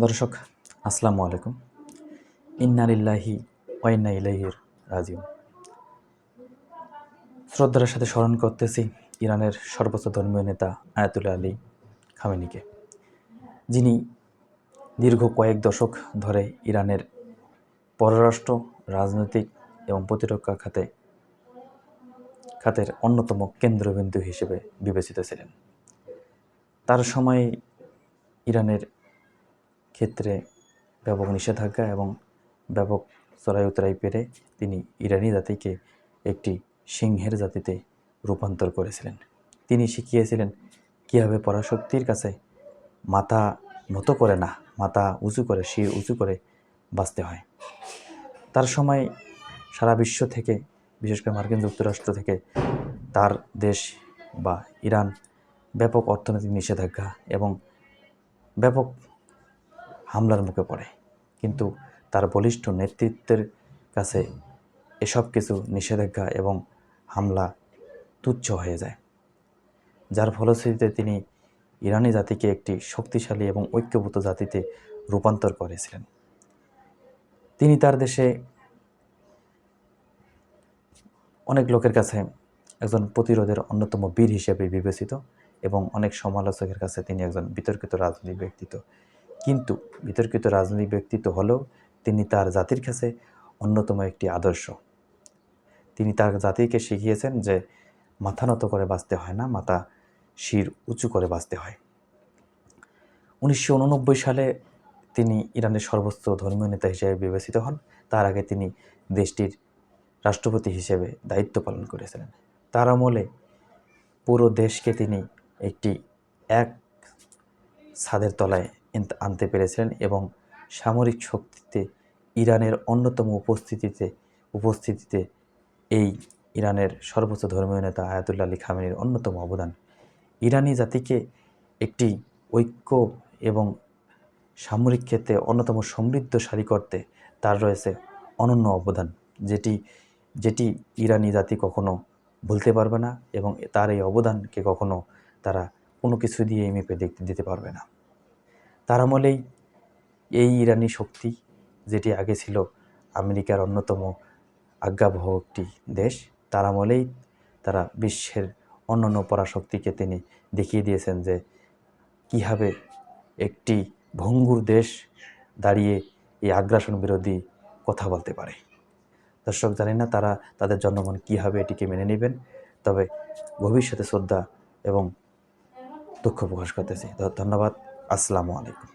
দর্শক, আসসালামু আলাইকুম। ইন্না লিল্লাহি ওয়া ইন্না ইলাইহি রাজিউন। শ্রদ্ধার সাথে স্মরণ করতেছি ইরানের সর্বোচ্চ ধর্মীয় নেতা আয়াতুল্লাহ আলী খামেনিকে, যিনি দীর্ঘ কয়েক দশক ধরে ইরানের পররাষ্ট্র, রাজনৈতিক এবং প্রতিরক্ষা খাতের অন্যতম কেন্দ্রবিন্দু হিসেবে বিবেচিত ছিলেন। তার সময়ে ইরানের ক্ষেত্রে ব্যাপক নিষেধাজ্ঞা এবং ব্যাপক চড়াই উতরাই পেরে তিনি ইরানি জাতিকে একটি সিংহের জাতিতে রূপান্তর করেছিলেন। তিনি শিখিয়েছিলেন কীভাবে পরাশক্তির কাছে মাথা নত করে না, মাথা উঁচু করে, শির উঁচু করে বাঁচতে হয়। তার সময় সারা বিশ্ব থেকে, বিশেষ করে মার্কিন যুক্তরাষ্ট্র থেকে তার দেশ বা ইরান ব্যাপক অর্থনৈতিক নিষেধাজ্ঞা এবং ব্যাপক হামলার মুখে পড়ে, কিন্তু তার বলিষ্ঠ নেতৃত্বের কাছে এসব কিছু নিষেধাজ্ঞা এবং হামলা তুচ্ছ হয়ে যায়, যার ফলশ্রুতিতে তিনি ইরানি জাতিকে একটি শক্তিশালী এবং ঐক্যবদ্ধ জাতিতে রূপান্তর করেছিলেন। তিনি তার দেশে অনেক লোকের কাছে একজন প্রতিরোধের অন্যতম বীর হিসেবে বিবেচিত এবং অনেক সমালোচকের কাছে তিনি একজন বিতর্কিত রাজনৈতিক ব্যক্তিত্ব। কিন্তু বিতর্কিত রাজনৈতিক ব্যক্তিত্ব হলেও তিনি তার জাতির কাছে অন্যতম একটি আদর্শ। তিনি তার জাতিকে শিখিয়েছেন যে মাথা নত করে বাঁচতে হয় না, মাথা শির উঁচু করে বাঁচতে হয়। 1989 সালে তিনি ইরানের সর্বোচ্চ ধর্মীয় নেতা হিসেবে বিবেচিত হন। তার আগে তিনি দেশটির রাষ্ট্রপতি হিসেবে দায়িত্ব পালন করেছিলেন। তার আমলে পুরো দেশকে তিনি একটি এক ছাদের তলায় আনতে পেরেছিলেন এবং সামরিক শক্তিতে ইরানের অন্যতম উপস্থিতিতে এই ইরানের সর্বোচ্চ ধর্মীয় নেতা আয়াতুল্লাহ আলী খামেনির অন্যতম অবদান ইরানি জাতিকে একটি ঐক্য এবং সামরিক ক্ষেত্রে অন্যতম সমৃদ্ধশালী করতে তার রয়েছে অনন্য অবদান, যেটি ইরানি জাতি কখনো ভুলতে পারবে না এবং তার এই অবদানকে কখনো তারা কোনো কিছু দিয়ে মেপে দিতে পারবে না। তার আমলেই এই ইরানি শক্তি, যেটি আগে ছিল আমেরিকার অন্যতম আজ্ঞাবহ একটি দেশ, তার আমলেই তারা বিশ্বের অন্যান্য পরাশক্তিকে তিনি দেখিয়ে দিয়েছেন যে কীভাবে একটি ভঙ্গুর দেশ দাঁড়িয়ে এই আগ্রাসন বিরোধী কথা বলতে পারে। দর্শক, জানি না তারা তাদের জনগণ কীভাবে এটিকে মেনে নেবেন, তবে ভবিষ্যতে শ্রদ্ধা এবং দুঃখ প্রকাশ করতেছি। ধন্যবাদ। আসসালামু আলাইকুম।